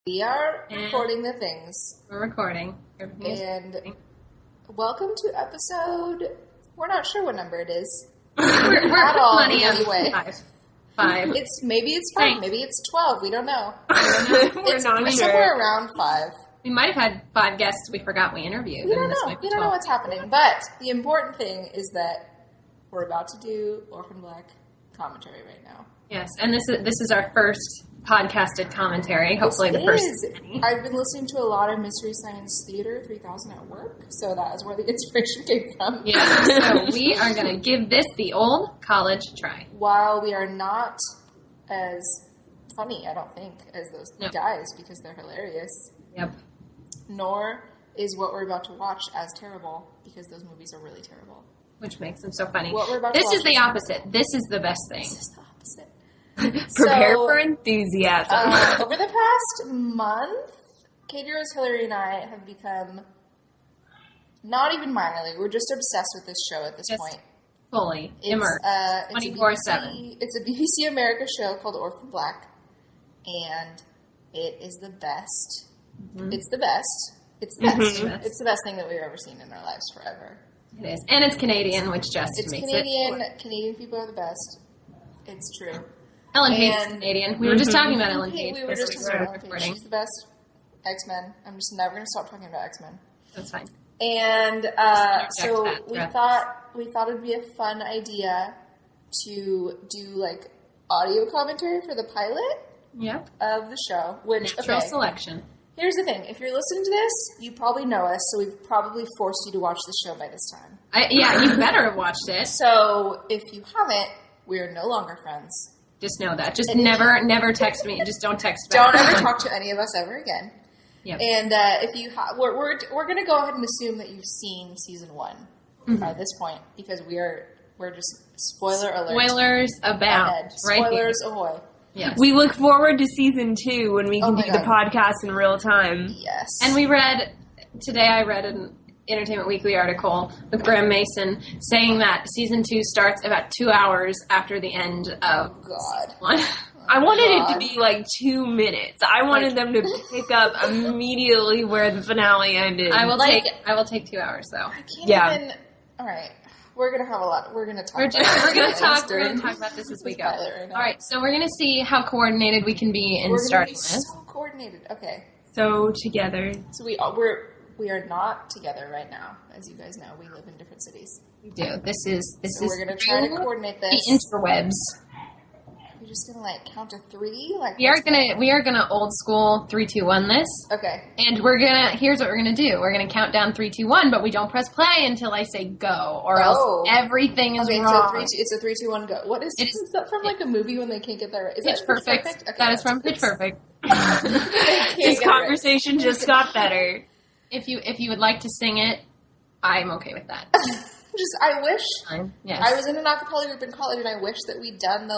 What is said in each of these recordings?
We are recording the things. We're recording. And welcome to episode... We're not sure what number it is. We're at all, plenty in of any way. Five. Maybe it's 5, maybe it's 12, we don't know. We're not sure. Somewhere around 5. We might have had 5 guests we forgot we interviewed. We don't know. We don't know what's happening. But the important thing is that we're about to do Orphan Black commentary right now. Yes, and this is our first podcasted commentary. Hopefully the first of many. I've been listening to a lot of Mystery Science Theater 3000 at work, so that is where the inspiration came from. Yeah, so we are going to give this the old college try. While we are not as funny, I don't think, as those guys, because they're hilarious. Yep. Nor is what we're about to watch as terrible, because those movies are really terrible. Which makes them so funny. What we're about to this watch is the opposite. This is the best thing. This is the opposite. Prepare for enthusiasm. Over the past month, Katie Rose, Hillary, and I have become not even minorly. We're just obsessed with this show at this point. Fully immersed. 24/7. It's a BBC America show called Orphan Black, and it is the best. Mm-hmm. It's the best. It's the best. Mm-hmm. It's the best thing that we've ever seen in our lives forever. It is. And it's Canadian, which just makes Canadian. it... Canadian people are the best. It's true. Ellen Page is Canadian. We were just talking about Ellen Page. We were just talking about Ellen Page. She's the best. X-Men. I'm just never going to stop talking about X-Men. That's fine. And so we thought it'd be a fun idea to do like audio commentary for the pilot of the show. Which Natural selection. Here's the thing. If you're listening to this, you probably know us, so we've probably forced you to watch the show by this time. You better have watched it. So if you haven't, we're no longer friends. Just know that. Just never text me. Just don't text back. Don't ever talk to any of us ever again. Yep. And if you we're going to go ahead and assume that you've seen season 1 by this point, because we're just spoiler alert. Spoilers abound. Spoilers ahoy. Yes. We look forward to season 2 when we can do the podcast in real time. Yes. And today I read an Entertainment Weekly article with Graham Mason saying that season 2 starts about 2 hours after the end of season 1. I wanted it to be like 2 minutes. I wanted them to pick up immediately where the finale ended. I will take 2 hours though. I can't even. All right. We're going to have a lot. We're going to talk We're going to talk about this as we go. Right, all right. So we're going to see how coordinated we can be in starting this. So coordinated. Okay. So together. So we are not together right now, as you guys know. We live in different cities. We do. This is we're going to try to coordinate this. The interwebs. We're just going to count to 3. We are gonna old school 3, 2, 1 this. Okay. And here's what we're gonna do. We're gonna count down 3, 2, 1, but we don't press play until I say go, or else everything is wrong. So it's a 3, 2, 1 go. What is that from a movie when they can't get there? Is Pitch Perfect? Okay, that is from Pitch Perfect. This conversation just got better. If you would like to sing it, I'm okay with that. I wish. Yes. I was in an acapella group in college, and I wish that we'd done the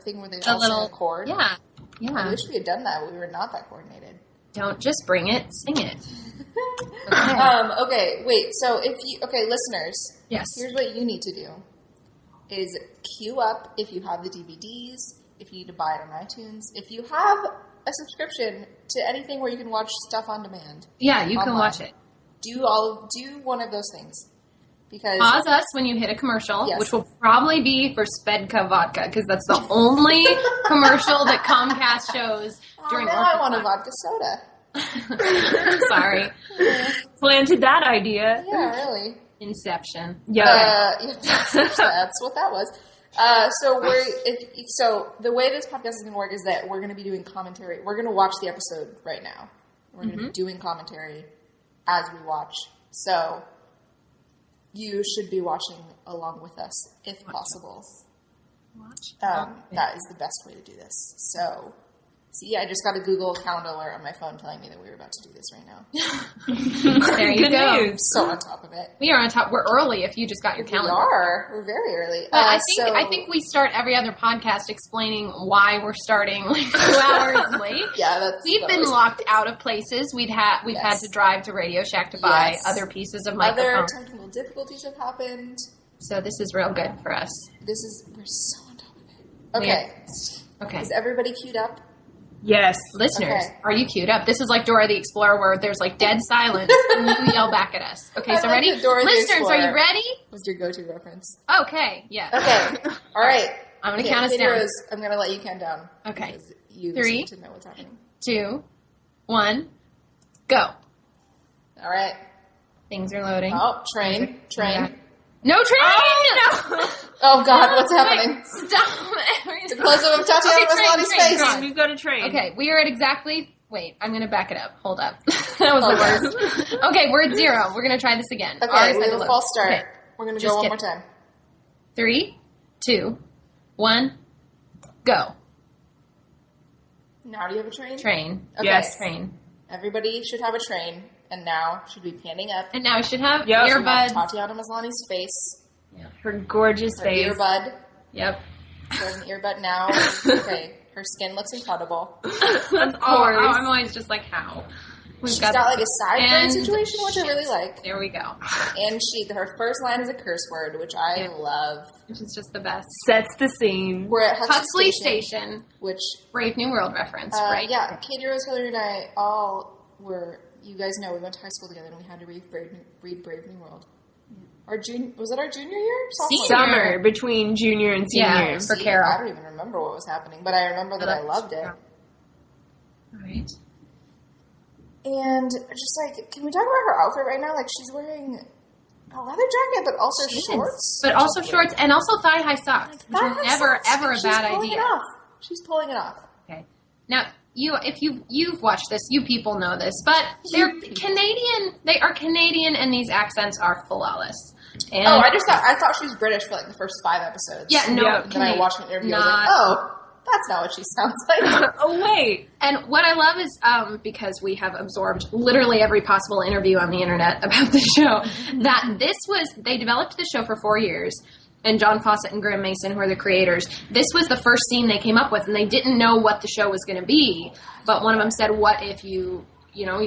thing where they all sing a chord. Yeah. I wish we had done that, but we were not that coordinated. Don't just bring it, sing it. Okay, wait. So listeners. Yes. Here's what you need to do: is queue up if you have the DVDs, if you need to buy it on iTunes, if you have a subscription to anything where you can watch stuff on demand. Yeah, you can watch it. Do one of those things. Because pause us when you hit a commercial, which will probably be for Svedka vodka, because that's the only commercial that Comcast shows during Orphan I want a vodka soda. Sorry. Planted that idea. Yeah, really. Inception. Yeah. That's what that was. So the way this podcast is going to work is that we're going to be doing commentary. We're going to watch the episode right now. We're going to be doing commentary as we watch. So you should be watching along with us, if possible. That is the best way to do this. So, I just got a Google Calendar alert on my phone telling me that we were about to do this right now. There you go. News. So on top of it. We are on top. We're early if you just got your calendar. We're very early. But I think we start every other podcast explaining why we're starting 2 hours late. Yeah, we've been locked out of places. We've had to drive to Radio Shack to buy other pieces of microphone. Other technical difficulties have happened. So this is real good for us. We're so on top of it. Okay. Okay. Is everybody queued up? Yes. Listeners, Okay. are you queued up? This is like Dora the Explorer where there's like dead silence and you yell back at us. Okay, I so like ready? the Dora the Listeners, are you Explorer. ready? What's your go-to reference? Okay, yeah. Okay. All right. I'm going to count us Kid down. Heroes, I'm going to let you count down. Okay. Because you 3, seem to know what's happening. 2, 1, go. All right. Things are loading. Oh, train. No train! Oh, no. Oh, God, what's happening? Stop. The close-up of Tatiana Maslany's train. face. We've got a train. Okay, we are at exactly... Wait, I'm going to back it up. Hold up. That was the worst. Okay, we're at 0. We're going to try this again. Okay, we have a false start. Okay. We're going to Just go one get- more time. 3, 2, 1, go. Now do you have a train? Train. Okay. Yes. Train. Everybody should have a train, and now should be panning up. And now we should have Yep. earbuds. Tatiana Maslany's face. Her gorgeous Her face. earbud. Yep. She has an earbud now. Okay. Her skin looks incredible. Of Oh, course. I'm always just like, how? She's got like a side braid and situation, which I really like. There we go. And her first line is a curse word, which I Yeah. love. Which is just the best. Sets the scene. We're at Huxley Station. which Brave New World reference, right? yeah, Katie Rose, Hillary, and I all were. You guys know we went to high school together, and we had to read Brave New World. Was it our junior year? Sophomore year? Summer between junior and senior. Yeah. For See, Carol. I don't even remember what was happening, but I remember that I loved it. All right. And just like, can we talk about her outfit right now? Like, she's wearing a leather jacket, but also shorts. But also shorts and also thigh-high socks, which are never, ever a bad idea. She's pulling it off. Okay. Now, if you've watched this, you people know this, but they're Canadian. They are Canadian, and these accents are flawless. And I thought she was British for like the first 5 episodes. yeah, no. Yeah. And then I watched an interview. I was Not- like, oh, that's not what she sounds like. Oh, wait. And what I love is, because we have absorbed literally every possible interview on the internet about the show, that they developed the show for 4 years, and John Fawcett and Graham Mason, who are the creators, this was the first scene they came up with, and they didn't know what the show was going to be, but one of them said, what if you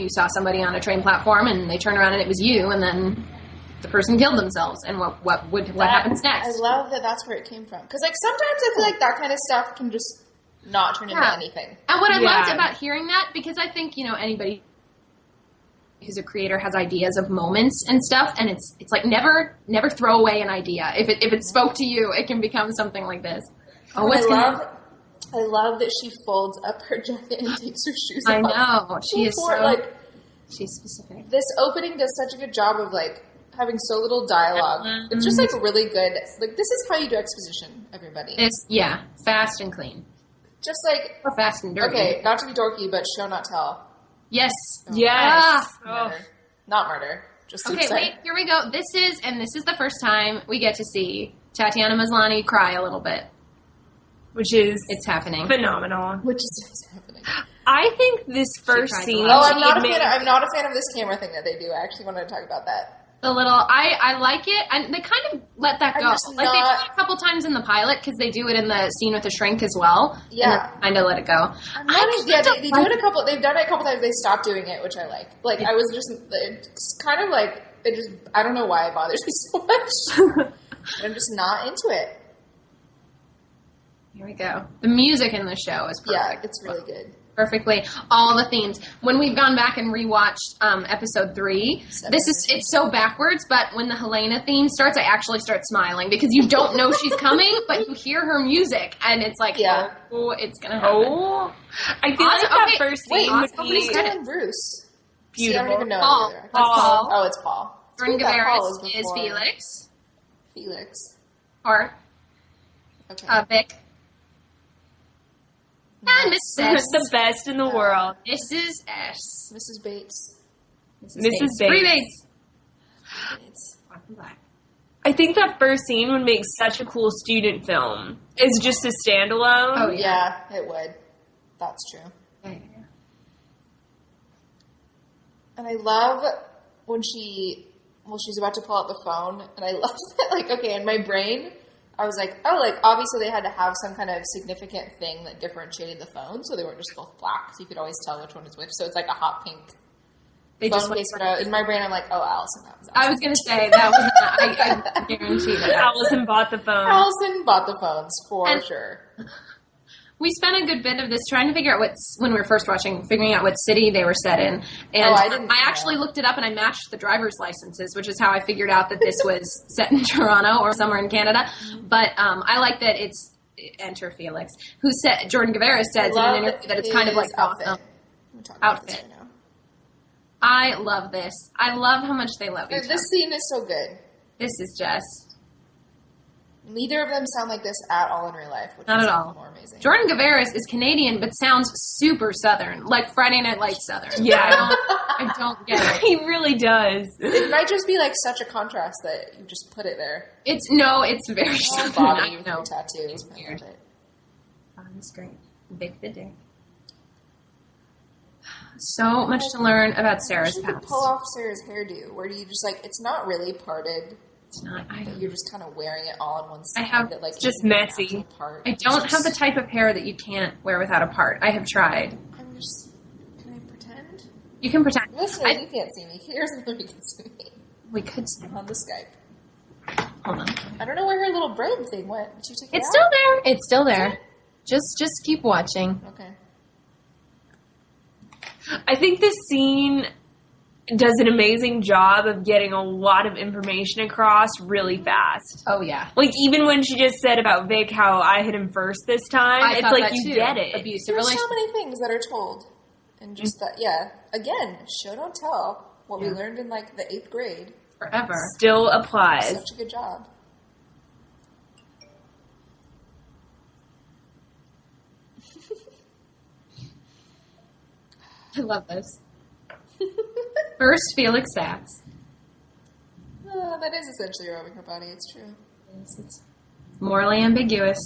saw somebody on a train platform, and they turned around and it was you, and then the person killed themselves, and what happens next? I love that that's where it came from. Because like sometimes I feel like that kind of stuff can just not turn into anything. And what I Yeah. loved about hearing that, because I think, anybody who's a creator has ideas of moments and stuff, and it's like never throw away an idea. If it spoke to you, it can become something like this. Oh, what's I love that she folds up her jacket and takes her shoes I off. know. She is Before, so like, she's specific. this opening does such a good job of like having so little dialogue. It's just like really good. Like this is how you do exposition, everybody. It's fast and clean. Just like Or fast and dirty. okay, not to be dorky, but show not tell. Yes. Yes. Murder. Not murder. Just Okay, suicide. wait, here we go. This is the first time we get to see Tatiana Maslany cry a little bit. Which is It's happening. phenomenal. Which is what's happening. I think this first cried a scene. lot. Oh, I'm not a made- fan. I'm not a fan of this camera thing that they do. I actually wanted to talk about that. The little, I like it, and they kind of let that I'm go. just Like they not- do it a couple times in the pilot because they do it in the scene with the shrink as well. Yeah. kind of let it go. I'm not, yeah, they do it a couple. They've done it a couple times. They stopped doing it, which I like. Like I was just, it's kind of like it just. I don't know why it bothers me so much. I'm just not into it. Here we go. The music in the show is perfect. Yeah, it's really good. Perfectly. All the themes. When we've gone back and rewatched episode 3, it's so backwards, but when the Helena theme starts, I actually start smiling because you don't know she's coming, but you hear her music, and it's like, Yeah. oh, it's going to happen. Oh, I feel Awesome. like that Okay, first Wait, scene would somebody's be doing Bruce. See, I beautiful. don't even know Paul. either. That's Paul. Oh, it's Paul. Jordan Who that Paul Gavaris is before? Felix. Felix. Or Okay. Vic. And Mrs. S. the best in the world. Mrs. S. Mrs. Bates. Mrs. Bates. Free Bates. Bates. Welcome back. I think that first scene would make such a cool student film. It's just a standalone. Oh, Yeah, it would. That's true. And I love when she's about to pull out the phone, and I love that, like, okay, in my brain, I was like, oh, like, obviously they had to have some kind of significant thing that differentiated the phone, so they weren't just both black, so you could always tell which one was which, so it's like a hot pink They phone just case. But in my brain, I'm like, oh, Allison, that was I was going to say, that was not, I guarantee that. Allison bought the phone. Allison bought the phones, for And- sure. We spent a good bit of this trying to figure out when we were first watching, figuring out what city they were set in. And I actually looked it up and I matched the driver's licenses, which is how I figured out that this was set in Toronto or somewhere in Canada. But I like that it's enter Felix, who said, Jordan Gavaris says in an interview that it's kind of like outfit. Right now. I love this. I love how much they love each other. This scene is so good. This is just... Neither of them sound like this at all in real life, which Not is at all. more amazing. Jordan Gavaris is Canadian, but sounds super Southern, like Friday Night Lights Southern. Yeah. I don't get it. He really does. It might just be like such a contrast that you just put it there. It's very Southern. Bobby I with know. your tattoo. It's weird. That's great. Big the dick. So much to learn about Sarah's you past. could pull off Sarah's hairdo, where do you just like, it's not really parted. It's not. You're just kind of wearing it all on one side. I have that, like, it's just messy. Part. I don't have the type of hair that you can't wear without a part. I have tried. I'm just. Can I pretend? You can pretend. Listeners, you can't see me. Here's where you can see me. We could see. On the Skype. Hold on. I don't know where her little braid thing went. Did you take it It's out? still there. It's still there. Just keep watching. Okay. I think this scene does an amazing job of getting a lot of information across really fast. Oh, yeah. Like, even when she just said about Vic how I hit him first this time, it's like you get it. Abusive There's relationship. so many things that are told. And just that, yeah. Again, show don't tell. What we learned in, like, the 8th grade. Forever. Still applies. Such a good job. I love this. First, Felix Sachs. That is essentially rubbing her body. It's true. It's morally ambiguous.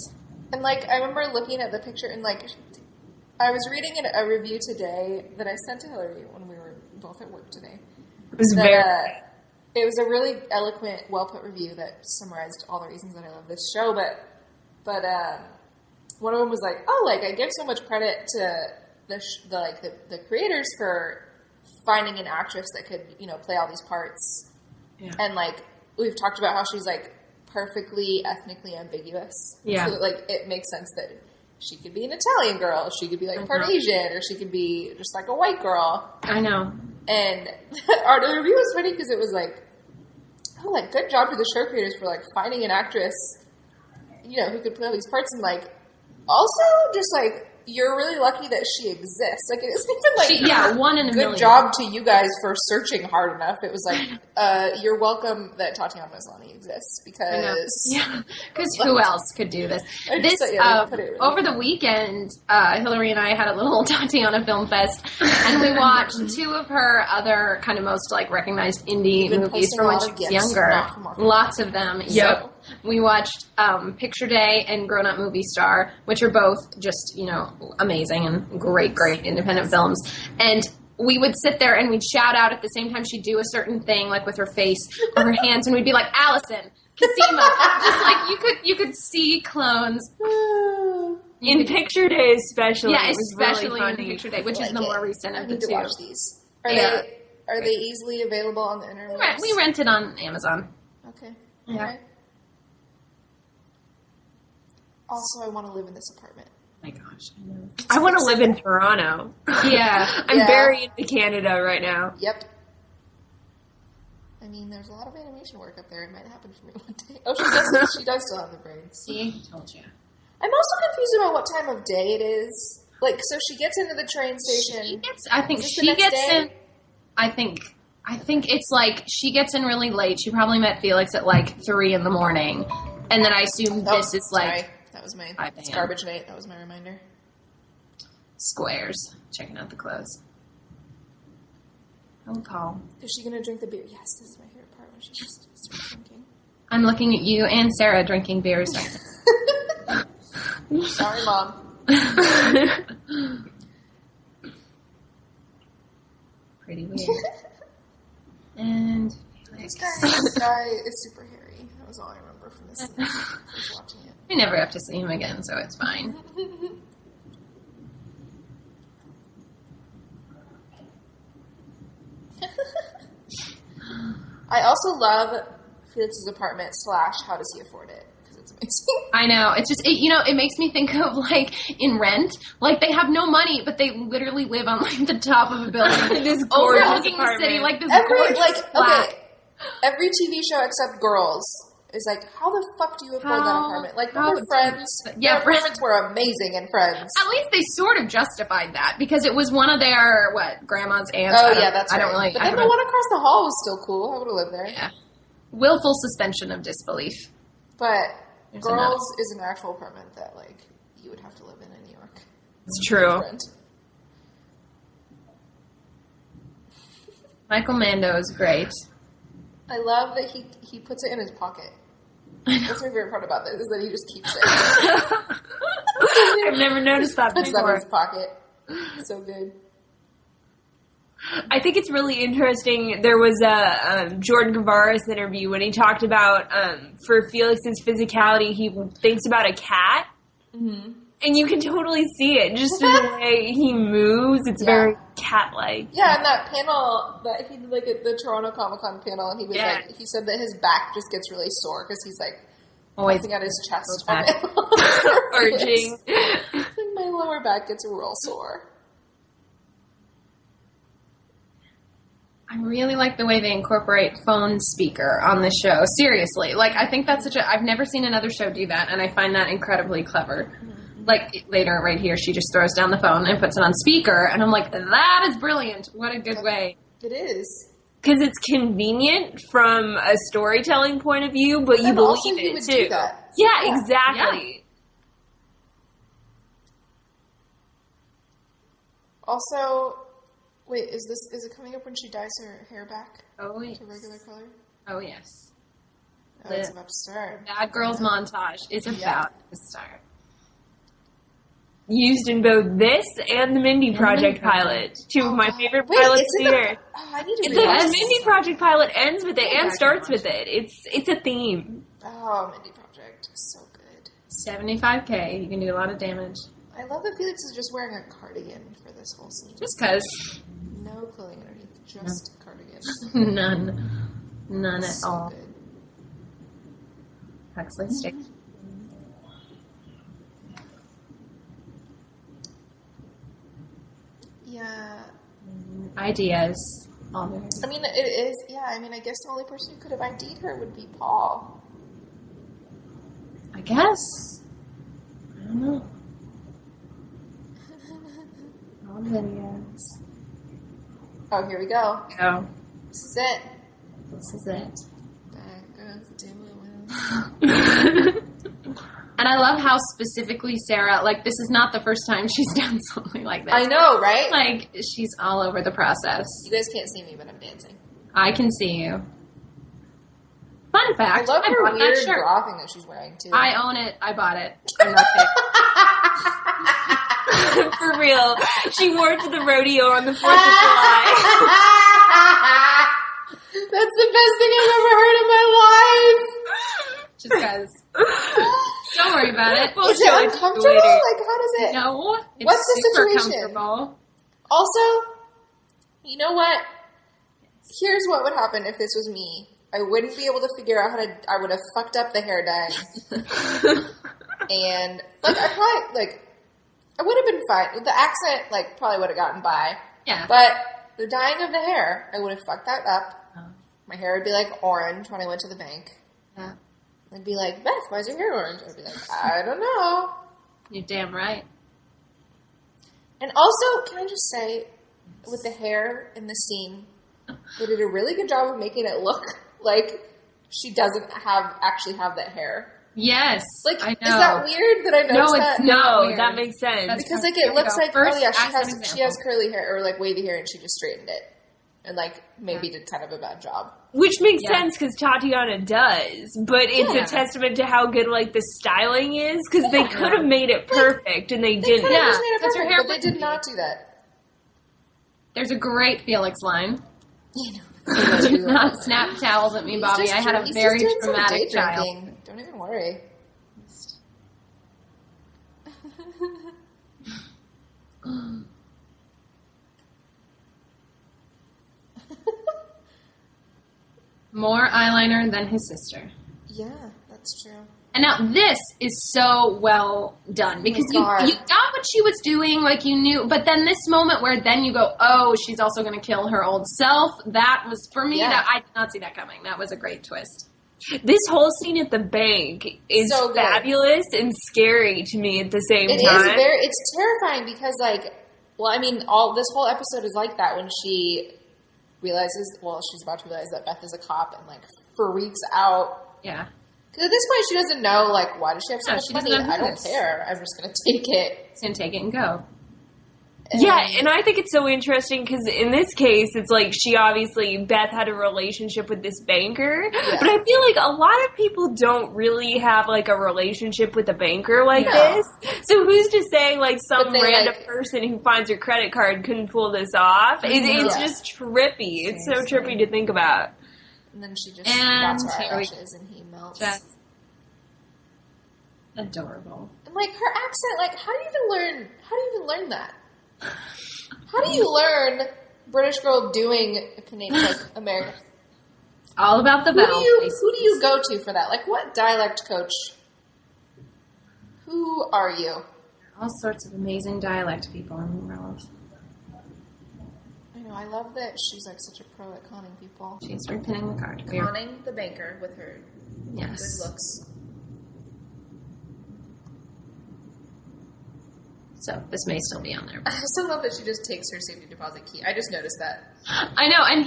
And, like, I remember looking at the picture and, like, I was reading a review today that I sent to Hillary when we were both at work today. It was It was a really eloquent, well-put review that summarized all the reasons that I love this show, but one of them was like, oh, like, I give so much credit to the creators for finding an actress that could, you know, play all these parts. Yeah. And, like, we've talked about how she's, like, perfectly ethnically ambiguous. Yeah. So that, like, it makes sense that she could be an Italian girl, she could be, like, part Asian, or she could be just, like, a white girl. I know. And the review was funny because it was like, oh, like, good job to the show creators for, like, finding an actress, you know, who could play all these parts. And, like, also just, like, you're really lucky that she exists. Like, it isn't even, like, one in a million. Good job to you guys for searching hard enough. It was like, you're welcome that Tatiana Maslany exists because who else could do this? Over the weekend, Hillary and I had a little Tatiana Film Fest, and we watched two of her other kind of most, like, recognized indie movies from when she was younger. Lots of them. Yep. So we watched Picture Day and Grown Up Movie Star, which are both just, you know, amazing and great independent films. And we would sit there and we'd shout out at the same time she'd do a certain thing, like with her face or her hands, and we'd be like, Allison, Cosima. Just like you could see clones. In Picture Day especially. Yeah, it was especially really in funny. Picture Day, which is the more recent of the two. I need to watch these. Are they easily available on the internet? We rented on Amazon. Okay. Yeah. Right. Also, I want to live in this apartment. My gosh, I know. I want to live in Toronto. Yeah. I'm very into Canada right now. Yep. I mean, there's a lot of animation work up there. It might happen for me one day. Oh, she does still have the braids. See? Told you. I'm also confused about what time of day it is. Like, so she gets into the train station. I think she gets in. I think it's like she gets in really late. She probably met Felix at like 3 a.m. And then I assume this is like... Sorry. That was my... It's garbage night. That was my reminder. Squares. Checking out the clothes. Oh, Paul. Is she going to drink the beer? Yes, this is my favorite part when she just starts drinking. I'm looking at you and Sarah drinking beers. Sorry, Mom. Pretty weird. And this guy is super hairy. That was all I remember from this scene. I was watching it. we never have to see him again, so it's fine. I also love Felix's apartment / how does he afford it? Because it's amazing. I know. It's just, it makes me think of, like, in Rent. Like, they have no money, but they literally live on, like, the top of a building. This gorgeous overlooking the city, apartment. like, this gorgeous flat. Okay, every TV show except Girls is like, how the fuck do you afford that apartment? Like, remember Friends? Yeah, their apartments were amazing in Friends. At least they sort of justified that, because it was one of their, grandma's aunts. Oh, yeah, that's right. I don't really... But then the one across the hall was still cool. I would have lived there. Yeah. Willful suspension of disbelief. But There's Girls is an actual apartment that, like, you would have to live in New York. It's true. Michael Mando is great. I love that he puts it in his pocket. That's my favorite part about this, is that he just keeps it. I've never noticed that Puts that in before. his pocket. So good. I think it's really interesting. There was a Jordan Gavaris interview when he talked about, for Felix's physicality, he thinks about a cat. Mm-hmm. And you can totally see it, just in the way he moves. It's very cat-like. Yeah, and that panel that he did, like, at the Toronto Comic-Con panel, and he was like, he said that his back just gets really sore because he's, like, always at his chest. Urging. Like, my lower back gets real sore. I really like the way they incorporate phone speaker on the show. Seriously. Like, I think that's I've never seen another show do that, and I find that incredibly clever. Like, later, right here, she just throws down the phone and puts it on speaker, and I'm like, that is brilliant. What a good way. It is. Because it's convenient from a storytelling point of view, but you believe it, too. Do that. Yeah, exactly. Yeah. Also, wait, is it coming up when she dyes her hair back Oh, yes. to regular color? Oh, yes. Oh, it's about to start. Bad Girls montage is about to start. Used in both this and the Mindy Project pilot. Two of my favorite pilots of the year. I need to The read this. Mindy Project pilot ends with it and starts with it. It's a theme. Oh, Mindy Project. So good. 75K. You can do a lot of damage. I love that Felix is just wearing a cardigan for this whole scene. Just because. No clothing underneath. Just a cardigan. None at So all. good. Huxley Station. Yeah. Ideas. All there. I mean, it is, yeah, I mean, I guess the only person who could have ID'd her would be Paul. I guess. I don't know. All videos. Oh, here we go. Oh, This is it. this is it. Back of the demo. And I love how specifically Sarah, like, this is not the first time she's done something like this. I know, right? Like, she's all over the process. You guys can't see me, but I'm dancing. I can see you. Fun fact. I love her bought weird that shirt. bra thing that she's wearing, too. I own it. I bought it. I'm not kidding. For real. She wore it to the rodeo on the 4th of July. That's the best thing I've ever heard in my life. Just because. Don't worry about it. Is it uncomfortable? Like, how does it... No. It's What's the super situation? comfortable. Also, you know what? Here's what would happen if this was me. I wouldn't be able to figure out how to... I would have fucked up the hair dye. And, like, I would have been fine. The accent, like, probably would have gotten by. Yeah. But the dyeing of the hair, I would have fucked that up. Oh. My hair would be, like, orange when I went to the bank. Yeah. I'd be like, Beth, why is your hair orange? I'd be like, I don't know. You're damn right. And also, can I just say, with the hair in the scene, they did a really good job of making it look like she doesn't actually have that hair. Yes. Like, I know. Is that weird that I noticed that? No, weird. that makes sense. That's Because, like, it looks like, First, oh yeah, accent she has curly hair, or, like, wavy hair, and she just straightened it. And, like, maybe did kind of a bad job. Which makes sense because Tatiana does, but it's a testament to how good, like, the styling is, because they could have made it perfect, and they didn't. They just made it because her perfect, hair but they did not do that. There's a great Felix line. You know. Do not snap towels at me, Bobby. I had a very traumatic child. Drinking. Don't even worry. More eyeliner than his sister. Yeah, that's true. And now this is so well done because you got what she was doing, like you knew, but then this moment where then you go, oh, she's also going to kill her old self. That was, for me, that I did not see that coming. That was a great twist. This whole scene at the bank is so fabulous and scary to me at the same time. It's terrifying because, like, well, I mean, this whole episode is like that when she realizes, well, she's about to realize that Beth is a cop and, like, freaks out. Yeah. Because at this point, she doesn't know, like, why does she have so much money? I don't care. I'm just going to take it. She's going to take it and go. Yeah, and I think it's so interesting because in this case, it's like Beth had a relationship with this banker, but I feel like a lot of people don't really have, like, a relationship with a banker like this. So who's to say, like, some random person who finds her credit card couldn't pull this off? It's just trippy. It's so trippy to think about. And then she just spots her eyelashes and he melts. Just adorable. And, like, her accent, like, how do you even learn that? How do you learn British girl doing a Canadian, like, American? All about the vowels. Who do you go to for that? Like, what dialect coach? Who are you? All sorts of amazing dialect people in the world. I know. I love that she's, like, such a pro at conning people. She's repinning the card. Conning the banker with her good looks. So this may still be on there. I also love that she just takes her safety deposit key. I just noticed that. I know, and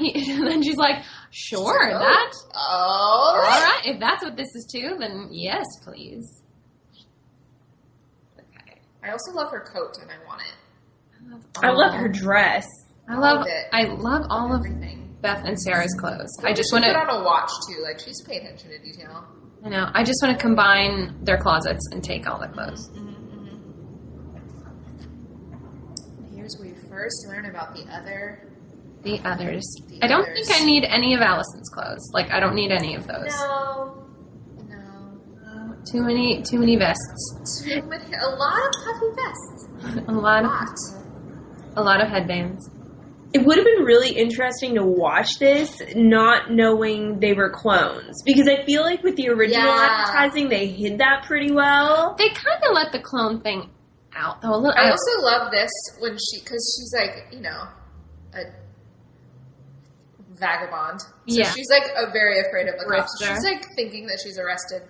then she's like, "Sure, she's like, all right. If that's what this is too, then yes, please." Okay. I also love her coat, and I want it. I love her dress. I love all everything. Of Beth and Sarah's clothes. I just want to put on a watch too. Like, she's paying attention to detail. I know. I just want to combine their closets and take all the clothes. Mm-hmm. Here's where you first learn about the others. I don't think I need any of Allison's clothes. Like, I don't need any of those. No. Too many vests. A lot of puffy vests. A lot of headbands. It would have been really interesting to watch this not knowing they were clones. Because I feel like with the original advertising, they hid that pretty well. They kind of let the clone thing out, though. I also love this because she's like, you know, a vagabond. So she's like very afraid of the cops. So she's like thinking that she's arrested.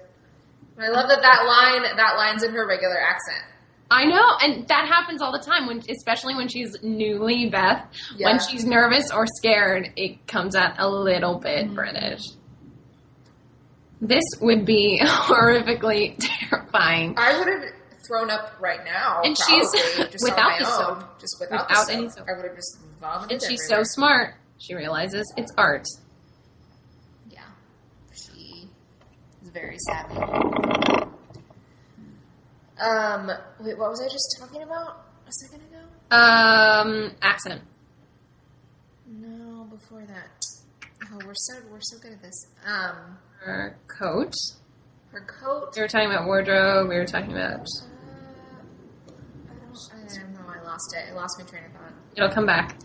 And I love that line's in her regular accent. I know, and that happens all the time, especially when she's newly Beth. Yeah. When she's nervous or scared, it comes out a little bit British. This would be horrifically terrifying. I would have thrown up right now, and probably, she's just without on my the own. soap. Just without any soap. I would have just vomited. And she's so smart. She realizes it's art. Yeah, she is very savvy. Wait, what was I just talking about a second ago? Accent. No, before that. Oh, we're so good at this. Her coat. Her coat. We were talking about wardrobe. We were talking about. I don't know. I lost it. I lost my train of thought. It'll come back.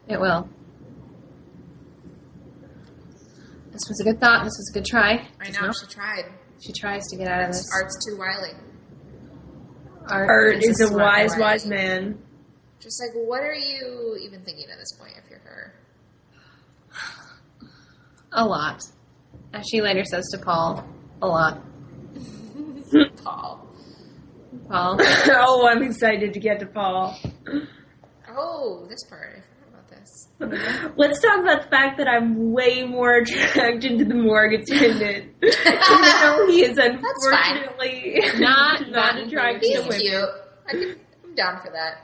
It will. This was a good thought. This was a good try. I know. She tried. She tries to get out of this. Art's too wily. Art is a wise man. Just like, what are you even thinking at this point if you're her? A lot. As she later says to Paul, a lot. Paul. Oh, I'm excited to get to Paul. Oh, this part. I forgot about this. Let's talk about the fact that I'm way more attracted to the morgue attendant. Even though he is unfortunately not attracted to women. He's cute. I'm down for that.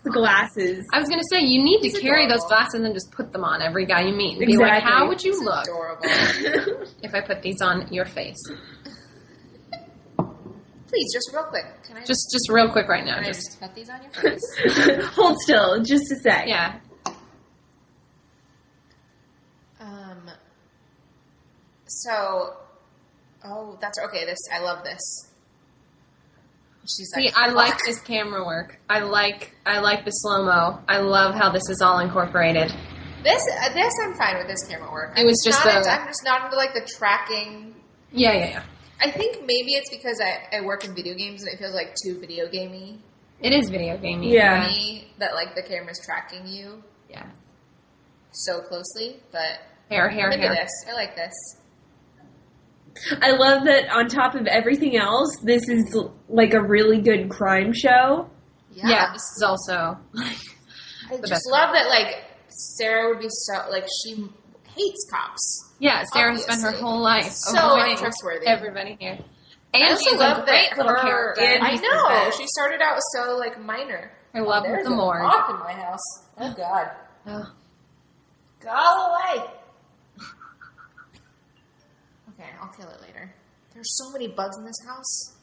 The glasses. I was going to say, you need to carry those glasses and just put them on every guy you meet. And be like, how would you look if I put these on your face? Please, just real quick. Can I just real quick right now. Can I just put these on your face? Hold still, just a sec. Yeah. That's okay. I love this. She's See, like, I like this camera work. I like the slow-mo. I love how this is all incorporated. This I'm fine with this camera work. I'm just not into, like the tracking. Yeah. I think maybe it's because I work in video games and it feels like too video gamey. It is video gamey. Yeah. For me, that like the camera's tracking you. Yeah. So closely, but Hair. this. I like this. I love that on top of everything else, this is like a really good crime show. Yeah, this is also I just love that like Sarah would be so like she hates cops. Yeah, Sarah obviously. spent her whole life So avoiding untrustworthy. everybody here. I And also she's love a great that little her. character. And I she's the know best. she started out so like minor. Her love with There's the a Lord. moth in my house. Oh God, Oh. go away. Okay, I'll kill it later. There's so many bugs in this house.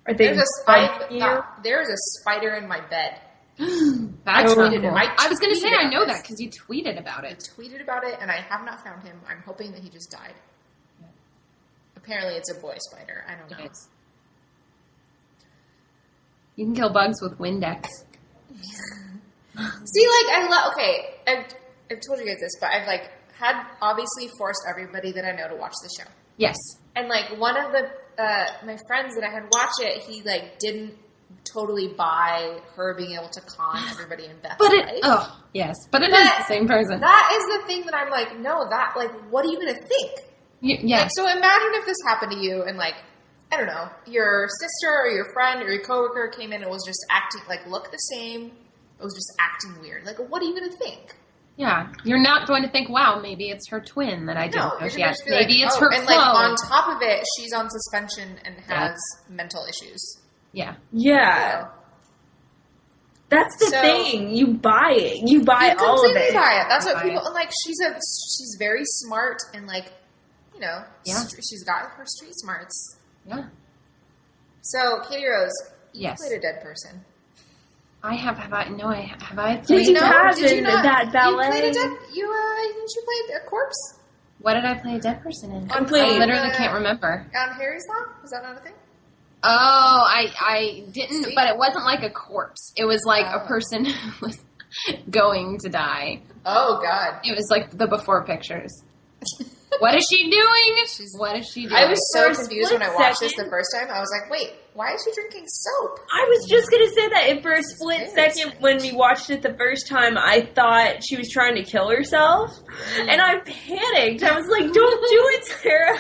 Are they There's a spider. here? There's a spider in my bed. That's tweeted cool. him. I was going to say, tweeted I about know this. that because you tweeted about I it. tweeted about it, and I have not found him. I'm hoping that he just died. Apparently, it's a boy spider. I don't know. It is. You can kill bugs with Windex. See, like, I love. Okay, I've told you guys this, but I've like had obviously forced everybody that I know to watch the show. Yes. And like one of the my friends that I had watch it, he like didn't totally buy her being able to con everybody in Beth's But life. But it is the same person. That is the thing that I'm like, no, that like, what are you gonna think? Yeah. Like, so imagine if this happened to you, and like, I don't know, your sister or your friend or your coworker came in and was just acting like looked the same. It was just acting weird. Like, what are you gonna think? Yeah. You're not going to think, wow, maybe it's her twin that I didn't know you're she gonna had. just be Maybe like, it's oh, her and clone. like on top of it, she's on suspension and has mental issues. Yeah. Yeah. That's the So- thing. You buy it. You buy You all of completely it. buy it. That's what Buy people it. and like. She's very smart and like, you know, Yeah. she's got her street smarts. Yeah. So, Katie Rose, you Yes. played a dead person. I have I Did played you No, have did you in not? that ballet? You played a dead. Didn't you play a corpse What did I play a dead person in? On I Play. literally can't remember. on Harry's Law? Was that not a thing? Oh, I didn't, See? but it wasn't like a corpse. It was like a Oh. person who was going to die. Oh God, It was like the before pictures. What is she doing? What is she doing? I was so For a confused split when I watched this second- the first time. I was like, wait, why is she drinking soap? I was just going to say that. And for a split very second, when we watched it the first time, I thought she was trying to kill herself. And I panicked. I was like, don't do it, Sarah.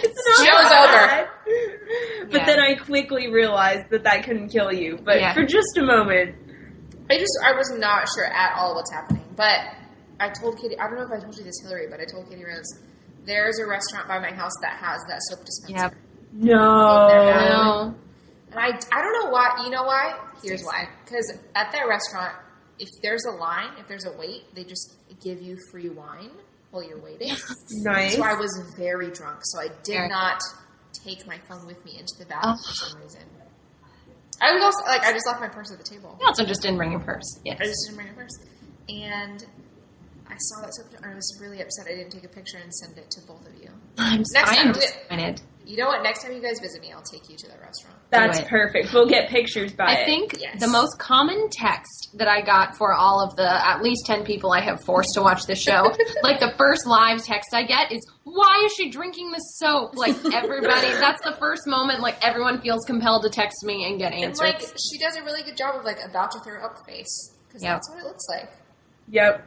It's not Show's bad. But Yeah. then I quickly realized that couldn't kill you. But Yeah. for just a moment. I was not sure at all what's happening. But I told Katie, I don't know if I told you this, Hillary, but I told Katie Rose, there's a restaurant by my house that has that soap dispenser. Yep. No. No. And I don't know why. You know why? Here's why. Because at that restaurant, if there's a line, if there's a wait, they just give you free wine while you're waiting. Nice. So I was very drunk. So I did Very. not take my phone with me into the bathroom for some reason. I was also like, I just left my purse at the table. You also just didn't bring your purse. Yes. I just didn't bring my purse. And I saw that soap, and I was really upset I didn't take a picture and send it to both of you. I'm Next time, disappointed. You know what? Next time you guys visit me, I'll take you to that restaurant. That's Do it. perfect. We'll get pictures by I it. think Yes. the most common text that I got for all of the at least 10 people I have forced to watch this show, like the first live text I get is, why is she drinking this soap? Like everybody, that's the first moment like everyone feels compelled to text me and get And answers. like, she does a really good job of like about to throw up face. Because Yep. that's what it looks like. Yep.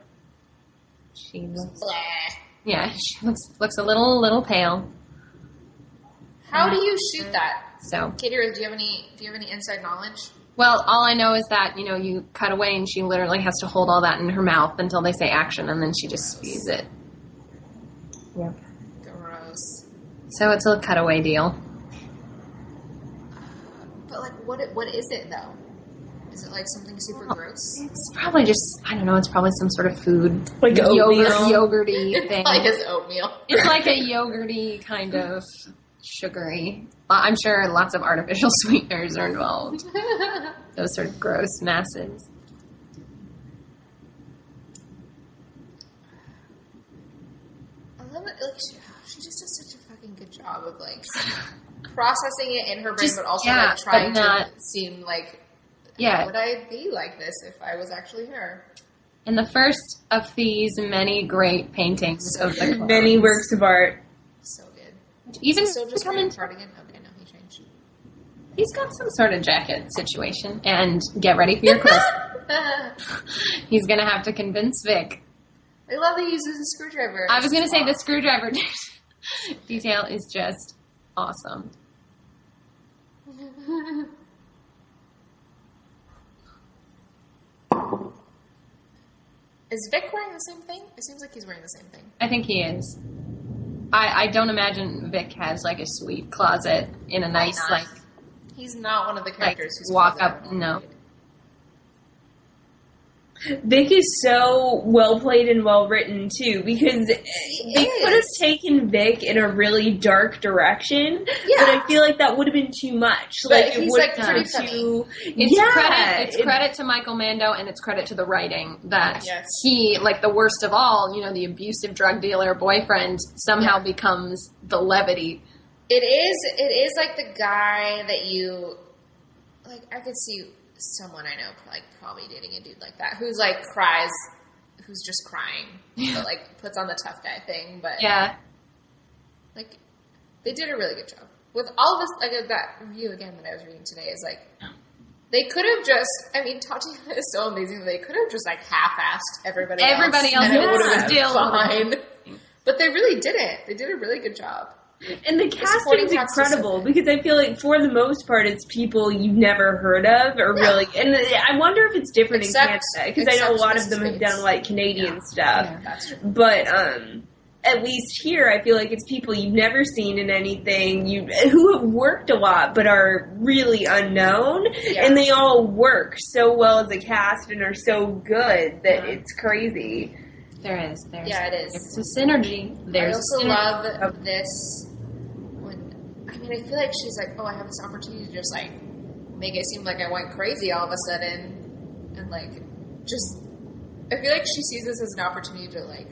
She looks, Blah. yeah, she looks a little pale. How do you shoot that? So, Katie Rose, do you have any inside knowledge? well, all I know is that, you cut away and she literally has to hold all that in her mouth until they say action and then she just spews it. Yeah. Gross. So it's a cutaway deal. But like, what is it though? Is it like something super gross? It's probably just, I don't know, it's probably some sort of food. Like oatmeal. Yogurty thing. Like his oatmeal. It's like a yogurty kind of sugary. I'm sure lots of artificial sweeteners are involved. Those sort of gross masses. I love it. Like she just does such a fucking good job of like processing it in her brain, Just- but also yeah, like trying but not- to seem like, Yeah. how would I be like this if I was actually her? And the first of these many great paintings of the clones. Many works of art. So good. Even Still just wearing a cardigan? Okay, no, he changed. He's got some sort of jacket situation. And get ready for your clothes. He's going to have to convince Vic. I love that he uses a screwdriver. I was going to say the screwdriver detail is just awesome. Is Vic wearing the same thing? It seems like he's wearing the same thing. I think he is. I don't imagine Vic has like a sweet closet in a nice like. He's not one of the characters who's walk up. No. Vic is so well played and well written too, because they could have taken Vic in a really dark direction, but I feel like that would have been too much. But like he's like pretty funny. It's credit to Michael Mando, and it's credit to the writing that he, like the worst of all, the abusive drug dealer boyfriend somehow becomes the levity. It is like the guy that you like. I could see someone I know like probably dating a dude like that who's like cries, who's just crying, but like puts on the tough guy thing. But like they did a really good job with all this. Like that review again that I was reading today is like they could have just. I mean, Tatiana is so amazing that they could have just like half-assed everybody else, and it would have been fine. But they really didn't. They did a really good job. And the casting is incredible because I feel like for the most part it's people you've never heard of or really. And I wonder if it's different in Canada because I know a lot of them have done like Canadian stuff. Yeah, that's true. But at least here I feel like it's people you've never seen in anything who have worked a lot but are really unknown, and they all work so well as a cast and are so good that it's crazy. There is. Yeah, it is. It's a synergy. I also love this. I feel like she's like, I have this opportunity to just like make it seem like I went crazy all of a sudden, and like just. I feel like she sees this as an opportunity to like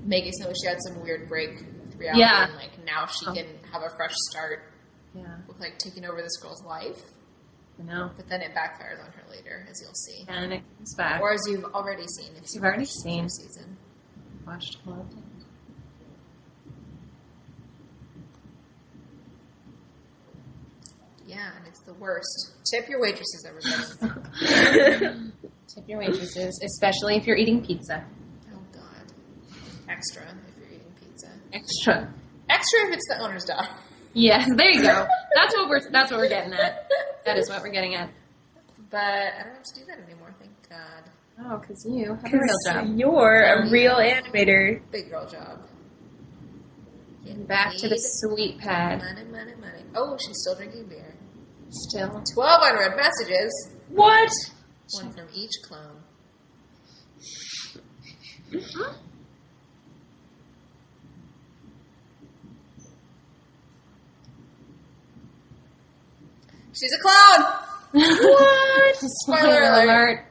make it seem like she had some weird break with reality, and like now she can have a fresh start. Yeah. With like taking over this girl's life. No. But then it backfires on her later, as you'll see. And it comes back. Or as you've already seen. If you've already seen. Season. Watched all of it. Yeah, and it's the worst. Tip your waitresses, everybody. Tip your waitresses, especially if you're eating pizza. Oh, God. Extra if you're eating pizza. Extra. Extra if it's the owner's daughter. Yes, there you go. That's what we're getting at. That is what we're getting at. But I don't have to do that anymore, thank God. Oh, because you have a real job. You're a real animator. Big girl job. Back to the sweet pad. Money. Oh, she's still drinking beer. Still. 12 unread messages. What? One from each clone. She's a clown! What? Spoiler alert.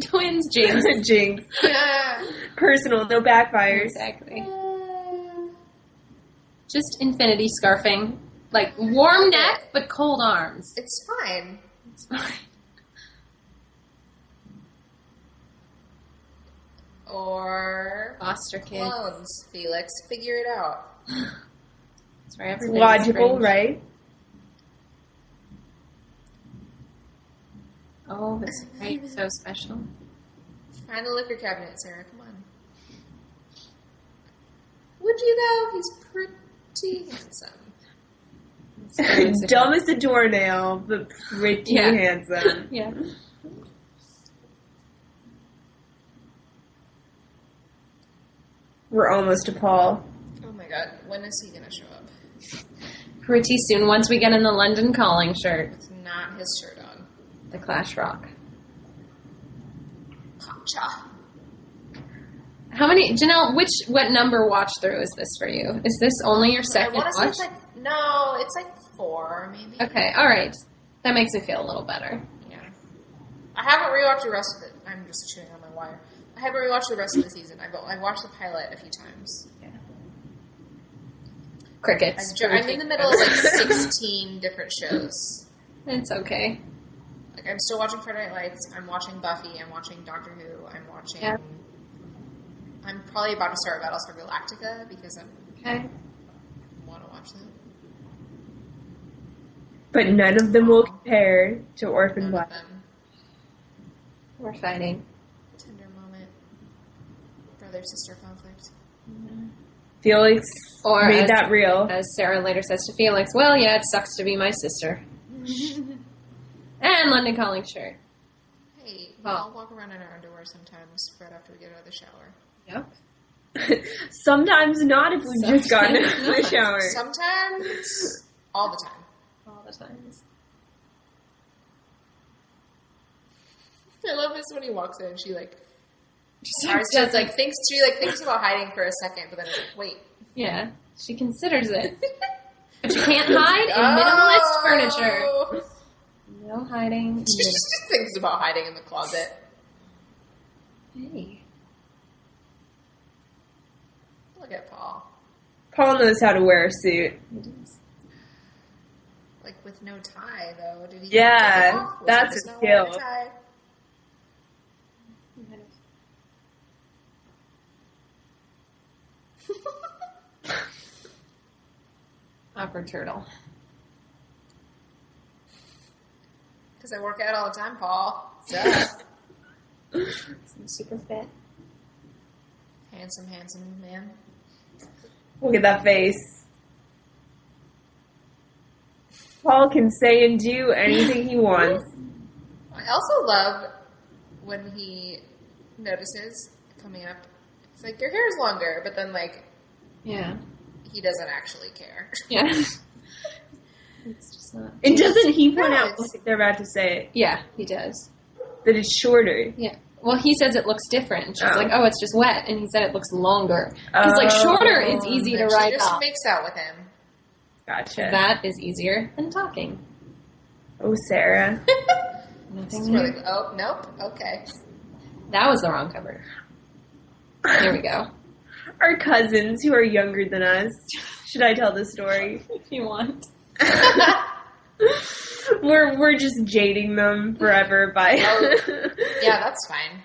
Twins, Jinx. Jinx. Yeah. Personal, no backfires. Exactly. Just infinity scarfing. Like, warm neck, but cold arms. It's fine. It's fine. Or... foster kids. Clones. Felix, figure it out. That's where everybody's logical, right? Oh, this is so special. Find the liquor cabinet, Sarah. Come on. Would you, though? He's pretty handsome. Dumb as a doornail, but pretty handsome. Yeah. We're almost to Paul. Oh my God. When is he going to show up? Pretty soon, once we get in the London Calling shirt. It's not his shirt on. The Clash Rock. Gotcha. How many, Janelle, what number watch through is this for you? Is this only your second watch? It's like 4, maybe. Okay, alright. That makes me feel a little better. Yeah. I haven't rewatched the rest of it. I'm just chewing on my wire. I haven't rewatched the rest of the season. I've watched the pilot a few times. Yeah. Crickets. I'm in the middle of like 16 different shows. It's okay. Like I'm still watching Friday Night Lights. I'm watching Buffy. I'm watching Doctor Who. I'm watching. Yeah. I'm probably about to start Battlestar Galactica because I'm watch that. But none of them will compare to Orphan None Black. of them. We're fighting. Tender moment. Brother-sister conflict. Felix Or made as, that real. As Sarah later says to Felix, well, yeah, it sucks to be my sister. And London Calling, sure. Hey, we Well. all walk around in our underwear sometimes right after we get out of the shower. Yep. Sometimes not if we've just gotten out of the Sometimes shower. Sometimes, all the time. All the times. I love this when he walks in. She Just thinks about hiding for a second, but then it's like, wait. Yeah, she considers it. But you can't hide in minimalist furniture. No hiding. She just thinks about hiding in the closet. Hey. Look at Paul. Paul knows how to wear a suit. Like with no tie, though. Did he? Yeah, take it off? Was that's he just a not wearing skill. tie? Awkward turtle. Because I work out all the time, Paul. So, Super fit. handsome man. Look at that face. Paul can say and do anything he wants. I also love when he notices coming up. It's like, your hair is longer, but then, like, Yeah. he doesn't actually care. Yeah. It's just not. And doesn't he point No, out it's- what they're about to say? Yeah, he does. That it's shorter. Yeah. Well, he says it looks different. And she's Oh. like, oh, it's just wet. And he said it looks longer. Because, like, shorter is easy to And she write just off. makes out with him. Gotcha. That is easier than talking. Oh, Sarah. Nothing We're new. like, oh, nope, okay. That was the wrong cover. Here we go. Our cousins who are younger than us. Should I tell the story? If you want. We're just jading them forever by. Oh, yeah, that's fine.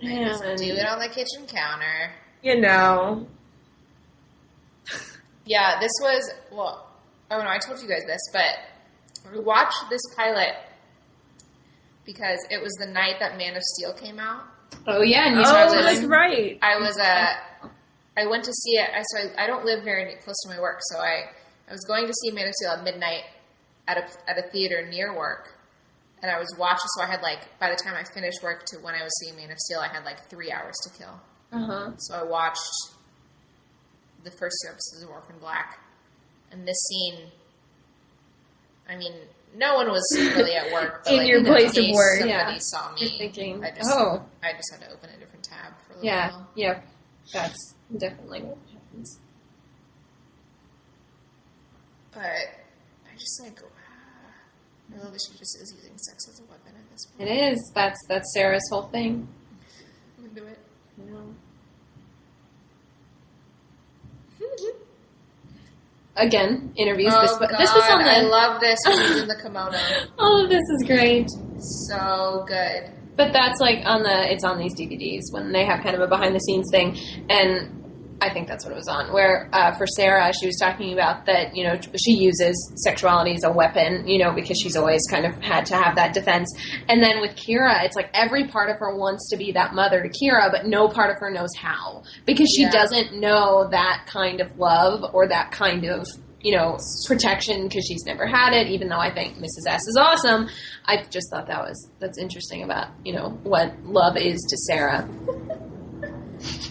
Yeah, Just do it on the kitchen counter. You know. Yeah, this was, well, oh no, I told you guys this, but we watched this pilot because it was the night that Man of Steel came out. Oh, yeah. And you Oh, started that's right. I went to see it. I don't live very close to my work, so I was going to see Man of Steel at midnight at a theater near work, and I was watching. So I had by the time I finished work to when I was seeing Man of Steel, I had 3 hours to kill. Uh-huh. So I watched the first 2 episodes of Orphan Black, and this scene. I mean, no one was really at work, but In your place of work, somebody yeah. saw me. You're thinking, I just had to open a different tab for a little Yeah. while. Yeah. That's definitely what happens. But I just I love that she just is using sex as a weapon at this point. It is. That's Sarah's whole thing. I'm into it. You know. Again, interviews. Oh, this God, was on the. I love this when he's in the kimono. All of this is great. So good. But that's it's on these DVDs when they have kind of a behind the scenes thing. And I think that's what it was on, where for Sarah, she was talking about that, she uses sexuality as a weapon, because she's always kind of had to have that defense. And then with Kira, it's like every part of her wants to be that mother to Kira, but no part of her knows how, because she doesn't know that kind of love or that kind of, protection, because she's never had it, even though I think Mrs. S is awesome. I just thought that's interesting about, what love is to Sarah.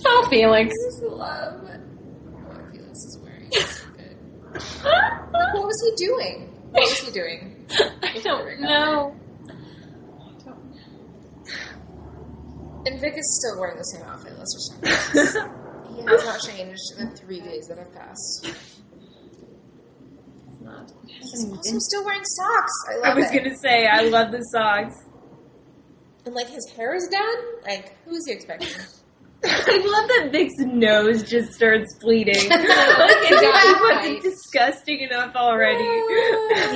Oh, Felix. I just love what Felix is wearing. It's so good. What was he doing? What was he doing? I don't know. And Vic is still wearing the same outfit. Let's just check this. He has not changed in the 3 days that have passed. He's also still wearing socks. I love it. I was going to say, I love the socks. And his hair is done? Who is he expecting? I love that Vic's nose just starts bleeding. It wasn't disgusting enough already.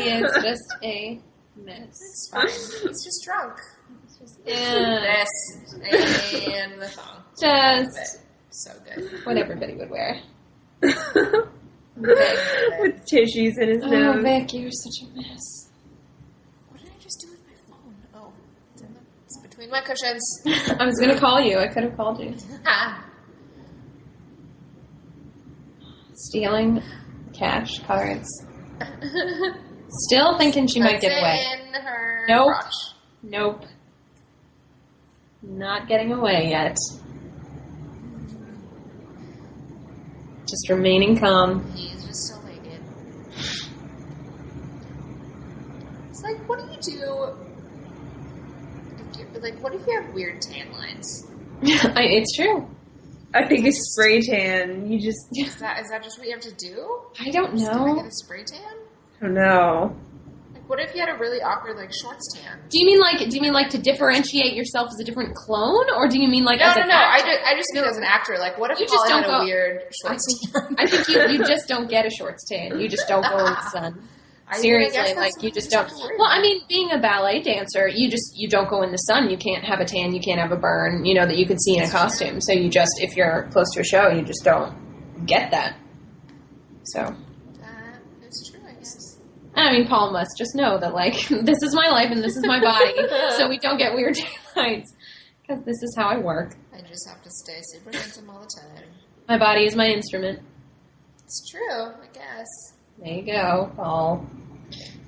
He is just a mess. It's fine. He's just drunk. Yeah. This and the thong. Just So good. what everybody would wear. With tissues in his nose. Oh, Vic, you're such a mess. What did I just do with my phone? Oh, it's between my cushions. I was going to call you. I could have called you. Stealing cash cards. Still thinking she might get away. In her Nope. crotch. Nope. Not getting away yet. Just remaining calm. He's just still naked. It's like, what do you do? What if you have weird tan lines? It's true. I think a spray tan. You just... Is that just what you have to do? I don't Just gonna know. get a spray tan? I don't know. Like, what if you had a really awkward shorts tan? Do you mean like to differentiate yourself as a different clone, or do you mean like No, as no, an no. actor? I just mean as an actor. Like, what if You just Paul don't had go- a weird shorts tan? I think you just don't get a shorts tan. You just don't go in the sun. I Seriously, guess that's you something just you don't. have to worry Well, I about. mean, being a ballet dancer, you don't go in the sun. You can't have a tan. You can't have a burn. You know that you can see in a costume. So you just, if you're close to a show, you just don't get that. So, That is true, I guess. I mean, Paul must just know that this is my life and this is my body, so we don't get weird lights because this is how I work. I just have to stay super handsome all the time. My body is my instrument. It's true, I guess. There you go, Paul.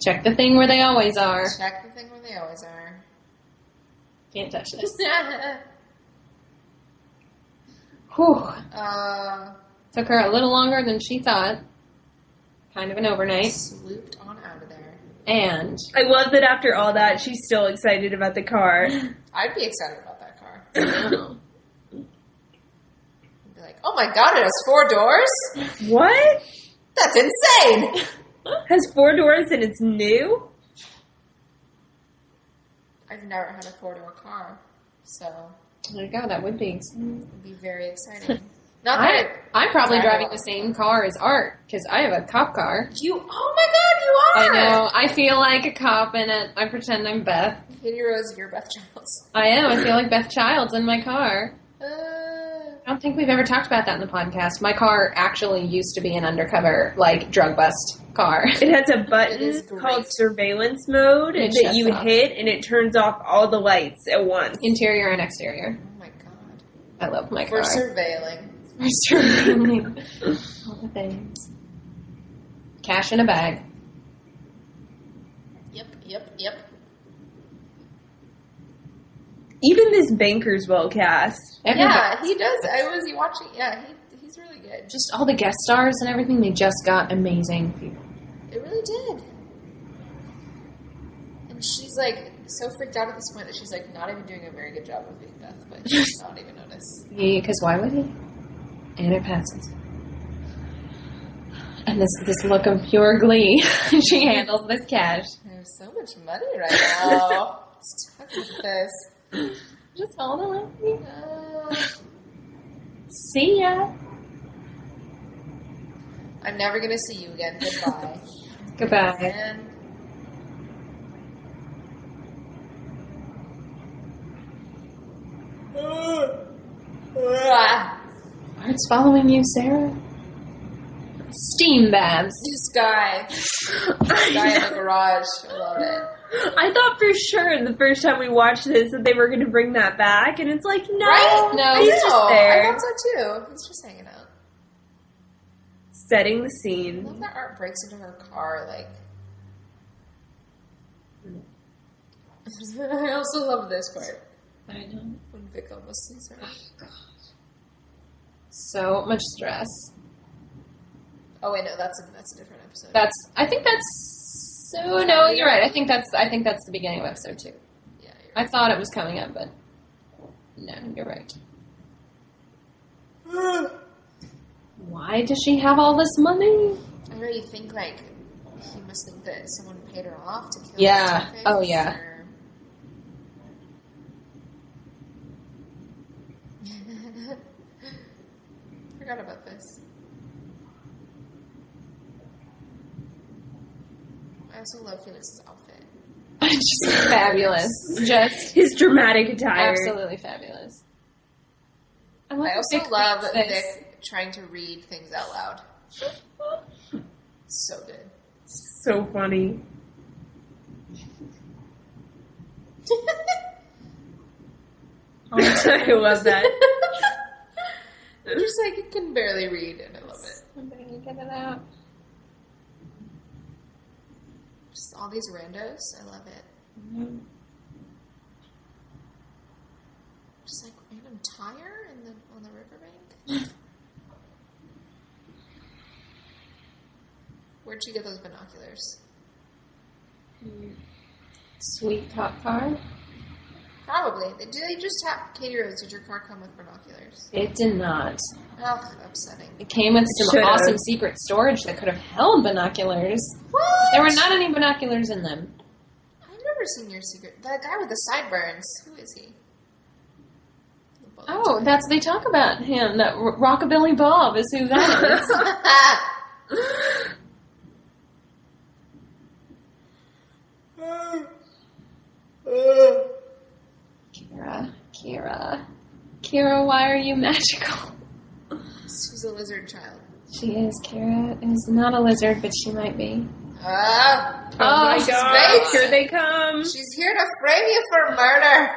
Check the thing where they always are. Check the thing where they always are. Can't touch this. Whew. Took her a little longer than she thought. Kind of an overnight. Slooped on out of there. And I love that after all that, she's still excited about the car. I'd be excited about that car. I'd be like, oh my god, it has 4 doors? What? That's insane! Has 4 doors and it's new? I've never had a 4-door car, so there you go. That would be. it would be very exciting. Not that I'm probably drive driving a the lot. same car as Art because I have a cop car. Oh my god, you are! I know. I feel like a cop in it. I pretend I'm Beth. Katie Rose, you're Beth Childs. I am. I feel like Beth Childs in my car. I don't think we've ever talked about that in the podcast. My car actually used to be an undercover, drug bust car. It has a It button is great. called surveillance mode It that shuts you off. hit and it turns off all the lights at once. Interior and exterior. Oh my god. I love my For car. surveilling. For surveilling. All the things. Cash in a bag. Yep. Even this banker's well cast. Yeah, he does. I was watching. Yeah, he's really good. Just all the guest stars and everything, they just got amazing people. It really did. And she's so freaked out at this point that she's not even doing a very good job of being Beth, but she's not even notice. Because why would he? And it passes. And this look of pure glee, she handles this cash. There's so much money right now. Let's talk about this. Just hold on. Uh, See ya. I'm never gonna see you again. Goodbye. Goodbye. And Art's following you, Sarah. Steam baths. Sky in the garage. I love it. I thought for sure the first time we watched this that they were going to bring that back, and it's like, no, Right? No. he's I just know. there. I thought so too. He's just hanging out. Setting the I scene. love that Art breaks into her car I also love this part I know. when Vic almost sees her. So much stress. Oh wait, no, that's a different episode. I think that's. So no, you're right. I think that's the beginning of episode 2. Yeah, you're I thought it was coming up, but no, you're right. right. Why does she have all this money? I know you think he must think that someone paid her off to kill Yeah. Two-Face, Oh, yeah. or- Forgot about this. I also love Felix's outfit. Just fabulous. Just His dramatic attire. absolutely fabulous. I also love Vic trying to read things out loud. So good. So funny. I love that. Just like, it can barely read, and I love it. Somebody get it out. Just all these randos, I love it. Mm-hmm. Just like random tire on the riverbank. Where'd you get those binoculars? Sweet cop car. Probably. Do they just have Katie Rose? Did your car come with binoculars? It did not. Oh, upsetting. It came with some awesome secret storage that could have held binoculars. What? There were not any binoculars in them. I've never seen your secret. That guy with the sideburns. Who is he? Oh, they talk about him. That Rockabilly Bob is who that is. Kira, why are you magical? She's a lizard child. She is. Kira is not a lizard, but she might be. Oh my God! Here they come. She's here to frame you for murder.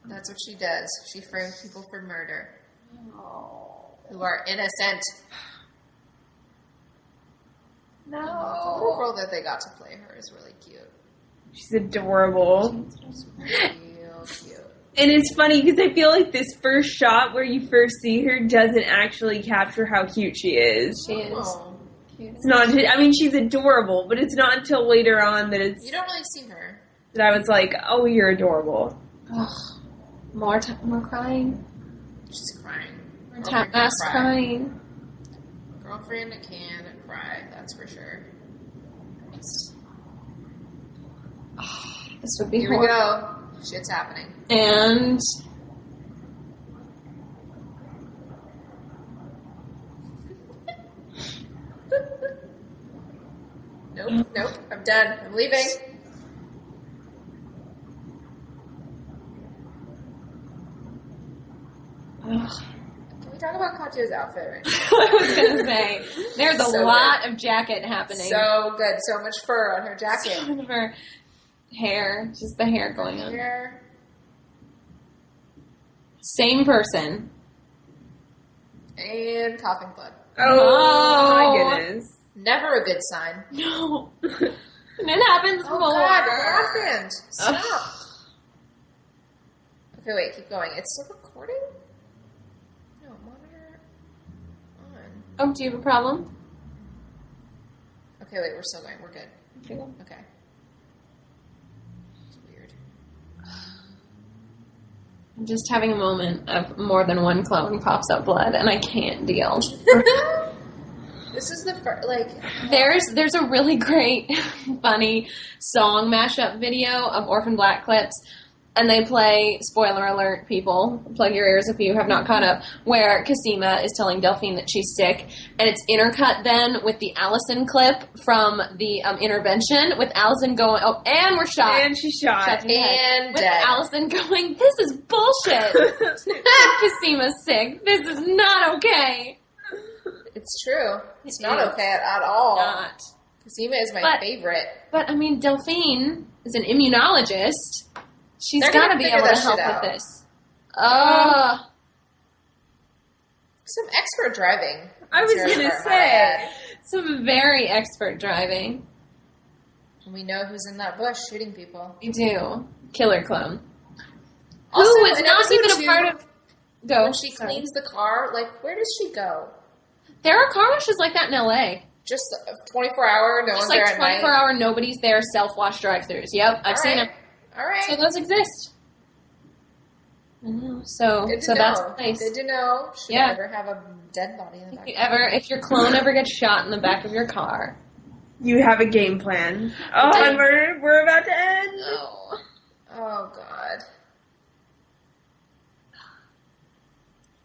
That's what she does. She frames people for murder. Who are innocent. No. The little girl that they got to play her is really cute. She's adorable. She's real cute. And it's funny because I feel like this first shot where you first see her doesn't actually capture how cute she is. She is. Oh. It's not. I mean, she's adorable, but it's not until later on that it's. You don't really see her. That I was like, oh, you're adorable. Ugh. More crying. She's crying. More mass crying. Girlfriend can cry, that's for sure. This would be Here we go. Shit's happening. And Nope. I'm done. I'm leaving. ugh. Can we talk about Katya's outfit right now? I was gonna say there's a lot of jacket happening. So good. So much fur on her jacket. Some of her hair, just the hair going on. Hair. Same person. And coughing blood. Oh my goodness. Never a good sign. No. And it happens Oh more. God, what happened? Stop. Okay, wait, keep going. It's still recording? No, monitor on. Oh, do you have a problem? Okay, wait, we're still going. We're good. Okay. It's weird. I'm just having a moment of more than one clone coughs up blood, and I can't deal. This is the first, like... There's a really great, funny song mashup video of Orphan Black clips, and they play, spoiler alert, people, plug your ears if you have not caught up, where Cosima is telling Delphine that she's sick, and it's intercut then with the Allison clip from the intervention, with Allison going, oh, and we're shot. And she's shot. And with dead. Allison going, this is bullshit. Cosima's sick. This is not okay. It's true. It's not is okay at all. Not. Cosima is my favorite. But, I mean, Delphine is an immunologist. She's They're got to gonna be figure able that to help shit out. with this. Some expert driving. I was That's going to her say. head. Some very expert driving. And we know who's in that bush shooting people. We do. Killer clone. Also, Who is in not episode even a 2, part of... Go. When she cleans the car, like, where does she go? There are car washes like that in L.A. Just a 24-hour, no Just one's like there at night? 24-hour, nobody's there, self-wash drive-thrus. Yep, I've seen them. All right. So those exist. I know. So Good to know. that's the place. Good to know. Should Yeah. I ever have a dead body in the back? If your clone ever gets shot in the back of your car. You have a game plan. Oh, and we're about to end. No. Oh, God.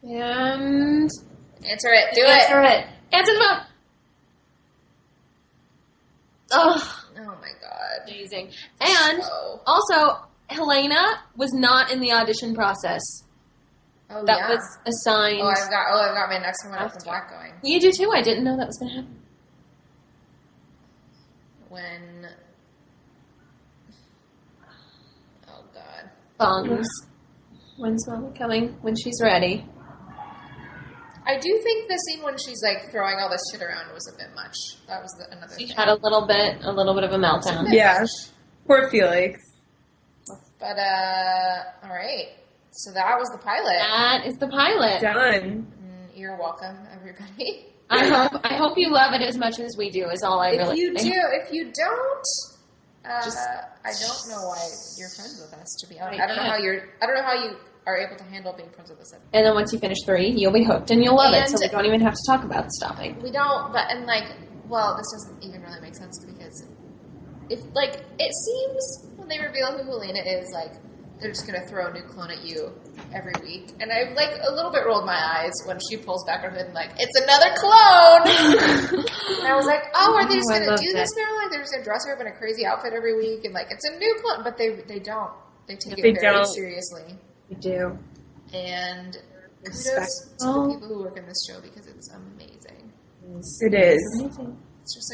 And Answer it. Do answer it. it. Answer the phone. Oh, Oh, my God. amazing. And So- also, Helena was not in the audition process. Oh, that yeah. was assigned. Oh, I've got my next one Orphan Black going. You do too? I didn't know that was going to happen. When... Oh, God. Bongs. When's Mama coming? When she's ready. I do think the scene when she's, like, throwing all this shit around was a bit much. That was another thing. She had a little bit of a meltdown. Yeah. Poor Felix. But, all right. So that was the pilot. That is the pilot. Done. You're welcome, everybody. I hope you love it as much as we do. Is all I really think. If you don't, I don't know why you're friends with us. To be honest, I don't know how you are able to handle being friends with us. And then once you finish 3, you'll be hooked and you'll love it. So we don't even have to talk about stopping. We don't, this doesn't even really make sense because it seems when they reveal who Helena is, like, they're just going to throw a new clone at you every week. And I, a little bit rolled my eyes when she pulls back her hood and, it's another clone! And I was like, oh, are they just going to do this now? Like, they're just going to dress her up in a crazy outfit every week? And, it's a new clone. But they don't. They take it very seriously. They do. And kudos to the people who work in this show because it's amazing. It is. Amazing. It's just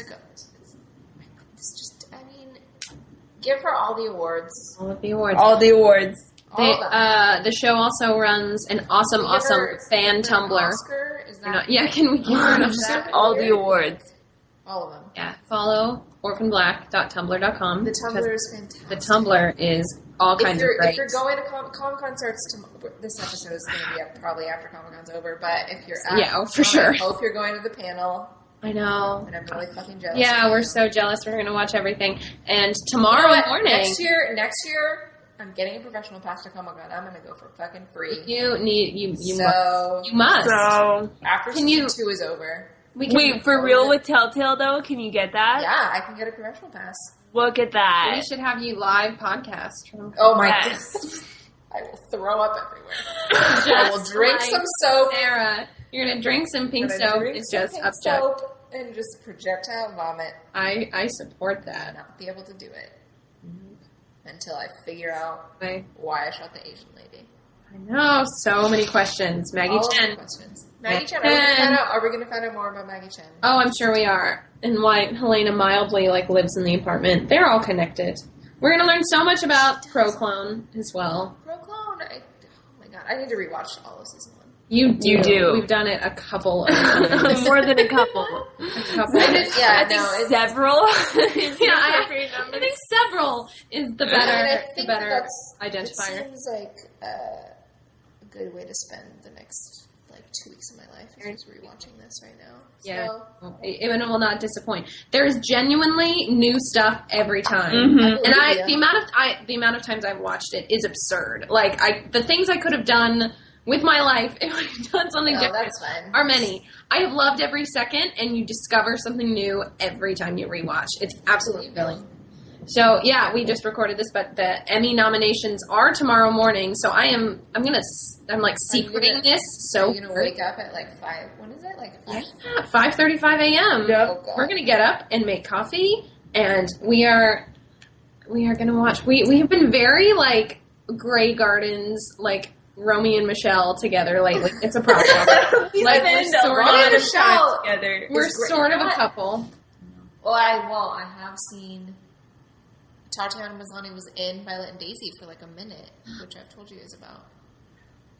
give her all the awards. All of the awards. All the awards. The show also runs an awesome fan Tumblr. Oscar? Is that can we give her an Oscar? All the awards. All of them. Yeah. Follow orphanblack.tumblr.com. The Tumblr is fantastic. The Tumblr is all kinds of great. If you're going to Comic-Con starts this episode is going to be up probably after Comic-Con's over, but if you're at sure. I hope you're going to the panel. I know. And I'm really fucking jealous. Yeah, we're so jealous. We're going to watch everything. And tomorrow morning... Next year, I'm getting a professional pass to Comic-Con. I'm going to go for fucking free. You must. So... After season 2 is over. Wait, for real with Telltale, though? Can you get that? Yeah, I can get a professional pass. Look at that. We should have you live podcast. Oh my God. I will throw up everywhere. I will drink some soap. Sarah, you're going to drink some pink soap. It's just upset. And just projectile vomit. I support that. And not be able to do it. Until I figure out why I shot the Asian lady. I know. So many questions. Maggie Chen. Maggie Chen. Are we going to find out more about Maggie Chen? Oh, I'm sure we are. And why Helena mildly lives in the apartment. They're all connected. We're going to learn so much about Proclone as well. Proclone. Oh my God. I need to rewatch all of season 1. You do. We've done it a couple of times. More than a couple. I think several. I think several is the better identifier. It seems like a good way to spend the next 2 weeks of my life. I'm just rewatching this right now. Yeah, it will not disappoint. There is genuinely new stuff every time, and the amount of times I've watched it is absurd. The things I could have done with my life, if I had done something different, that's fine. are many. I have loved every second, and you discover something new every time you rewatch. It's absolutely brilliant. So, yeah, we just recorded this, but the Emmy nominations are tomorrow morning, so I'm secreting this. So are you going to wake up at 5? When is it? 5? Yeah, 5:35 a.m. Yep. Oh, we're going to get up and make coffee, and we are going to watch. We have been very, Grey Gardens, Romy and Michelle together lately. It's a problem. We're sort of a couple. Well, I have seen Tatiana Maslany was in Violet and Daisy for a minute, which I've told you guys about.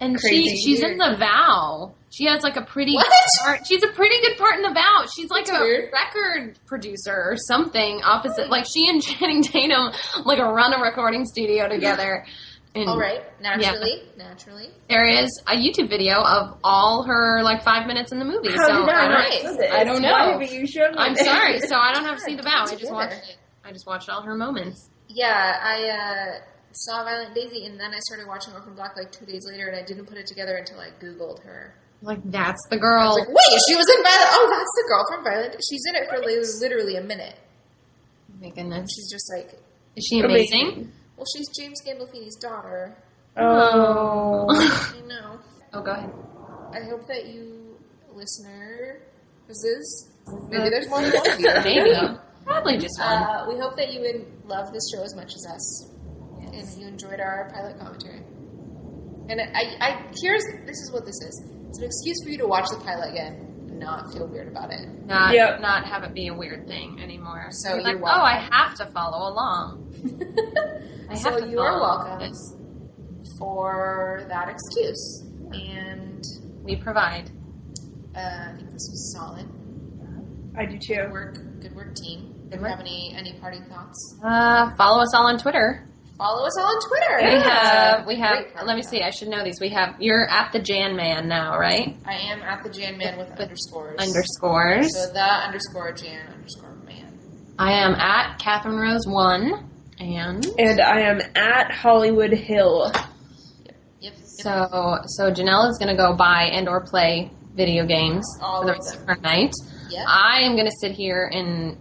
And she's in The Vow. She has a pretty good part. She's a pretty good part in The Vow. She's a record producer or something opposite. She and Channing Tatum run a recording studio together. And, all right, naturally. There is a YouTube video of all her 5 minutes in the movie. I don't know. Why haven't you shown me I'm this? sorry, so I don't have to see The Vow. I just watched all her moments. Yeah, I saw Violet and Daisy, and then I started watching Orphan Black 2 days later, and I didn't put it together until I Googled her. That's the girl. I was wait, she was in Violet. Oh, that's the girl from Violet. She's in it for literally a minute. Oh my goodness. She's just Is she amazing? Well, she's James Gandolfini's daughter. Oh. I know. Oh, go ahead. I hope that you, listener, maybe there's more than one of you. Maybe. Probably just one. We hope that you would love this show as much as us. Yes. And you enjoyed our pilot commentary. And this is what this is. It's an excuse for you to watch the pilot again and not feel weird about it. Not have it be a weird thing anymore. So you're like, welcome. oh, I have to follow along. So you are welcome for that excuse. And we provide. I think this was solid. I do too. Good work, team. Do you have any parting thoughts? Follow us all on Twitter. Follow us all on Twitter. We have. Let me see. I should know these. You're at the Jan Man now, right? I am at the Jan Man with underscores. Underscores. So _Jan_Man. I am at Catherine Rose 1, and I am at Hollywood Hill. Yep. So Janelle is going to go buy and/or play video games All for the of rest them. of her night. Yep. I am going to sit here and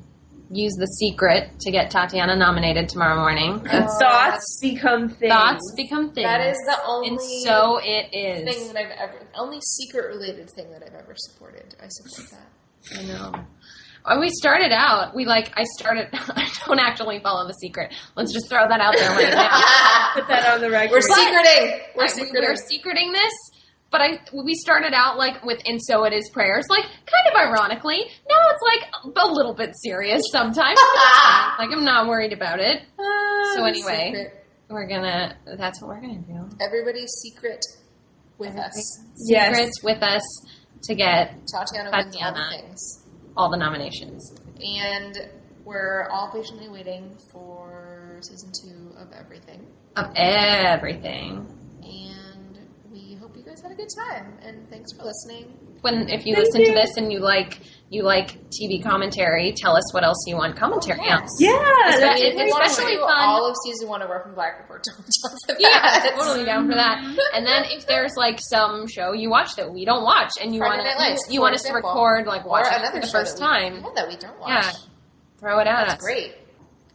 use the secret to get Tatiana nominated tomorrow morning. Thoughts become things. Thoughts become things. That is the only and so it is. thing that only secret related thing that I've ever supported. I support that. I know. We started out, I don't actually follow The Secret. Let's just throw that out there right now. Put that on the record. We're secreting. We're secreting this, but we started out with "And So It Is" prayers, kind of ironically. Now it's a little bit serious sometimes. I'm not worried about it. So anyway, secret. that's what we're gonna do. Everybody's secret with us. Secrets with us to get Tatiana wins all the things. All the nominations. And we're all patiently waiting for season 2 of everything. Of everything. And we hope you guys had a good time. And thanks for listening. If you listen to this and you like TV commentary, tell us what else you want commentary on. Yeah, especially fun. All of season 1 of Orphan Black before don't jump for that. Yeah, totally down for that. And then if there's some show you watch that we don't watch, and you want us to record watch it for the first time that we don't watch. Yeah, throw it at us. That's great.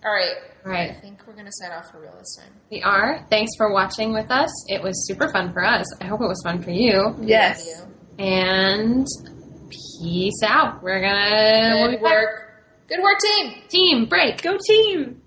All right. I think we're gonna sign off for real this time. We are. Thanks for watching with us. It was super fun for us. I hope it was fun for you. Yes. And peace out. We're gonna. Good work, team. Team break. Go team.